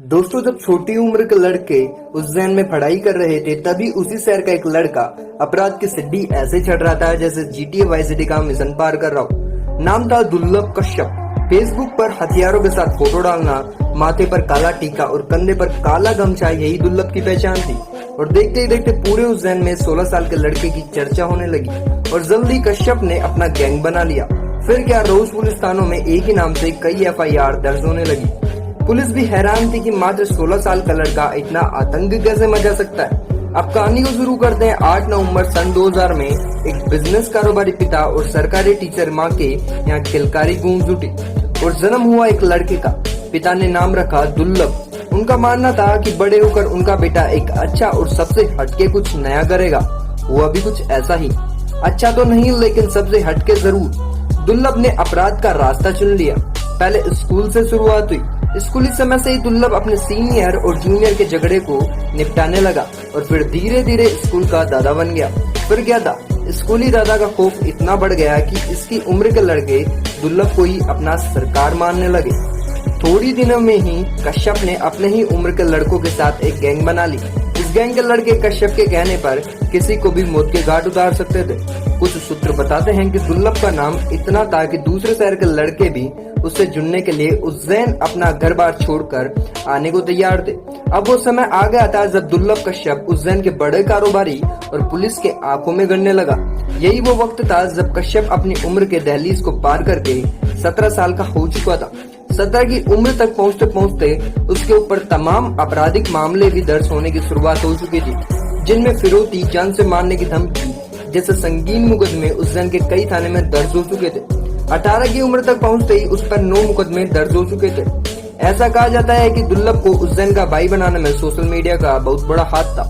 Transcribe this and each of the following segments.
दोस्तों, जब छोटी उम्र के लड़के उज्जैन में पढ़ाई कर रहे थे तभी उसी शहर का एक लड़का अपराध की सीढ़ी ऐसे चढ़ रहा था जैसे GTA वाई सिटी का मिशन पार कर रहा हो। नाम था दुर्लभ कश्यप। फेसबुक पर हथियारों के साथ फोटो डालना, माथे पर काला टीका और कंधे पर काला गमछा, यही दुर्लभ की पहचान थी। और देखते ही देखते पूरे उज्जैन में 16 साल के लड़के की चर्चा होने लगी और जल्दी कश्यप ने अपना गैंग बना लिया। फिर क्या, रोज पुलिस थानों में एक ही नाम से कई FIR दर्ज होने लगी। पुलिस भी हैरान थी कि मात्र 16 साल का लड़का इतना आतंक कैसे मचा सकता है। अब कहानी को शुरू करते हैं। 8 नवंबर सन 2000 में एक बिजनेस कारोबारी पिता और सरकारी टीचर माँ के यहाँ किलकारी गूंज उठी और जन्म हुआ एक लड़के का। पिता ने नाम रखा दुर्लभ। उनका मानना था कि बड़े होकर उनका बेटा एक अच्छा और सबसे हटके कुछ नया करेगा। हुआ भी कुछ ऐसा ही। अच्छा तो नहीं, लेकिन सबसे हटके जरूर। दुर्लभ ने अपराध का रास्ता चुन लिया। पहले स्कूल से शुरुआत हुई। स्कूली समय से ही दुर्लभ अपने सीनियर और जूनियर के झगड़े को निपटाने लगा और फिर धीरे धीरे स्कूल का दादा बन गया। फिर क्या था, स्कूली दादा का खौफ इतना बढ़ गया कि इसकी उम्र के लड़के दुर्लभ को ही अपना सरकार मानने लगे। थोड़ी दिनों में ही कश्यप ने अपने ही उम्र के लड़कों के साथ एक गैंग बना ली। इस गैंग के लड़के कश्यप के कहने पर किसी को भी मौत के घाट उतार सकते थे। कुछ सूत्र बताते हैं कि दुर्लभ का नाम इतना था कि दूसरे शहर के लड़के भी उससे जुड़ने के लिए उज्जैन अपना घर बार छोड़कर आने को तैयार थे। अब वो समय आ गया था जब दुर्लभ कश्यप उज्जैन के बड़े कारोबारी और पुलिस के आंखों में गड़ने लगा। यही वो वक्त था जब कश्यप अपनी उम्र के दहलीज को पार करके 17 साल का हो चुका था। 17 की उम्र तक पहुंचते पहुंचते उसके ऊपर तमाम आपराधिक मामले भी दर्ज होने की शुरुआत हो चुकी थी, जिनमें फिरौती, जान से मारने की धमकी जैसे संगीन मुकदमे उज्जैन के कई थाने में दर्ज हो चुके थे। 18 की उम्र तक पहुंचते ही उस पर 9 मुकदमे दर्ज हो चुके थे। ऐसा कहा जाता है कि दुर्लभ को उज्जैन का भाई बनाने में सोशल मीडिया का बहुत बड़ा हाथ था।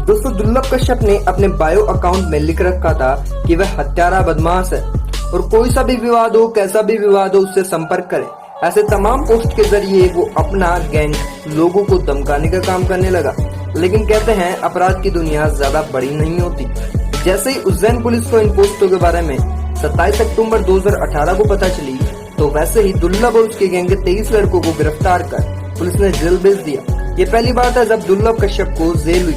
दोस्तों, दुर्लभ कश्यप ने अपने बायो अकाउंट में लिख रखा था कि वह हत्यारा बदमाश है और कोई सा भी विवाद हो, कैसा भी विवाद हो, उससे संपर्क करे। ऐसे तमाम पोस्ट के जरिए वो अपना गैंग लोगों को धमकाने का काम करने लगा। लेकिन कहते हैं अपराध की दुनिया ज्यादा बड़ी नहीं होती। जैसे ही उज्जैन पुलिस को इन पोस्टों के बारे में 27 अक्टूबर 2018 को पता चली, तो वैसे ही दुर्लभ और उसके गैंग के 23 लड़कों को गिरफ्तार कर पुलिस ने जेल भेज दिया। ये पहली बार था जब दुर्लभ कश्यप को जेल हुई।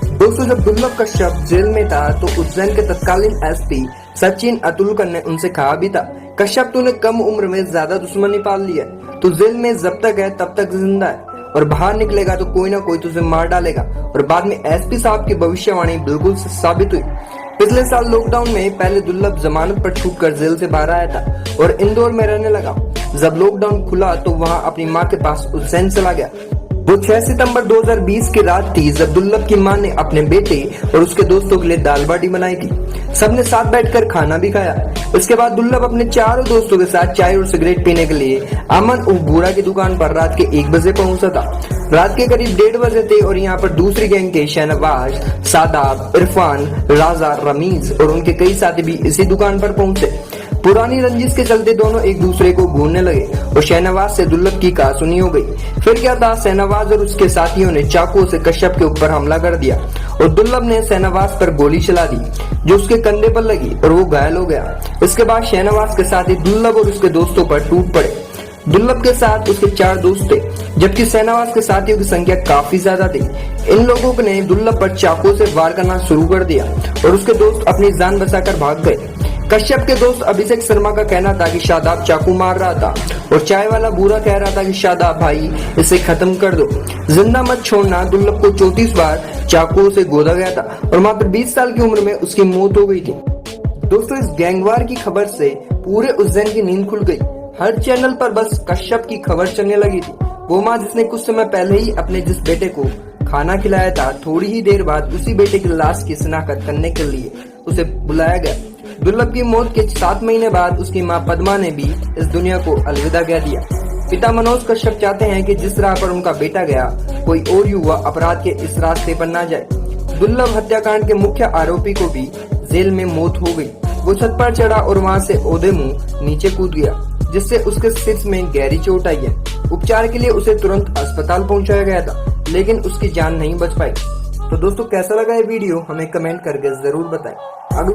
दोस्तों, जब दुर्लभ कश्यप जेल में था तो उज्जैन के तत्कालीन SP सचिन अतुलकर ने उनसे कहा भी था, कश्यप तूने कम उम्र में ज्यादा दुश्मनी पाल लिया, तू जेल में जब तक है तब तक जिंदा है और बाहर निकलेगा तो कोई ना कोई तुझे मार डालेगा। और बाद में SP साहब की भविष्यवाणी बिल्कुल साबित हुई। पिछले साल लॉकडाउन में पहले दुर्लभ जमानत पर छूटकर जेल से बाहर आया था और इंदौर में रहने लगा। जब लॉकडाउन खुला तो वहां अपनी मां के पास उज्जैन चला गया। वो 6 सितंबर 2020 की रात थी जब दुर्लभ की मां ने अपने बेटे और उसके दोस्तों के लिए दाल बाटी बनाई थी। सबने साथ बैठकर खाना भी खाया। इसके बाद दुर्लभ अपने चारों दोस्तों के साथ चाय और सिगरेट पीने के लिए अमन उर्फ बूढ़ा की दुकान पर रात के 1 बजे पहुंचा था। रात के करीब 1:30 बजे थे और यहाँ पर दूसरी गैंग के शहनवाज, सादाब, इरफान, राजा, रमीज और उनके कई साथी भी इसी दुकान पर पहुंचे। पुरानी रंजिश के चलते दोनों एक दूसरे को घूरने लगे और शहनवाज से दुर्लभ की कहासुनी हो गई। फिर क्या था, शहनवाज और उसके साथियों ने चाकू से कश्यप के ऊपर हमला कर दिया और दुर्लभ ने शहनवाज पर गोली चला दी जो उसके कंधे पर लगी और वो घायल हो गया। इसके बाद शहनवाज के साथी दुर्लभ और उसके दोस्तों पर टूट पड़े। दुर्लभ के साथ उसके 4 दोस्त थे, जबकि शहनवाज के साथियों की संख्या काफी ज्यादा थी। इन लोगों ने दुर्लभ पर चाकू से वार करना शुरू कर दिया और उसके दोस्त अपनी जान बचाकर भाग गए। कश्यप के दोस्त अभिषेक शर्मा का कहना था कि शादाब चाकू मार रहा था और चाय वाला बूढ़ा कह रहा था कि शादाब भाई इसे खत्म कर दो, जिंदा मत छोड़ना। दुर्लभ को 34 बार चाकू से गोदा गया था और मात्र 20 साल की उम्र में उसकी मौत हो गई थी। दोस्तों, इस गैंगवार की खबर से पूरे उज्जैन की नींद खुल गई। हर चैनल पर बस कश्यप की खबर चलने लगी थी। वो माँ जिसने कुछ समय पहले ही अपने जिस बेटे को खाना खिलाया था, थोड़ी ही देर बाद उसी बेटे की लाश की शिनाख्त करने के लिए उसे बुलाया गया। दुर्लभ की मौत के 7 महीने बाद उसकी मां पद्मा ने भी इस दुनिया को अलविदा कह दिया। पिता मनोज कश्यप चाहते हैं कि जिस राह पर उनका बेटा गया, कोई और युवा अपराध के इस रास्ते पर ना जाए। दुर्लभ हत्याकांड के मुख्य आरोपी को भी जेल में मौत हो गई। वो छत पर चढ़ा और वहां से ओधे मुंह नीचे कूद गया, जिससे उसके सिर में गहरी चोट आई है। उपचार के लिए उसे तुरंत अस्पताल पहुंचाया गया था, लेकिन उसकी जान नहीं बच पाई। तो दोस्तों, कैसा लगा ये वीडियो हमें कमेंट करके जरूर बताएं। अगले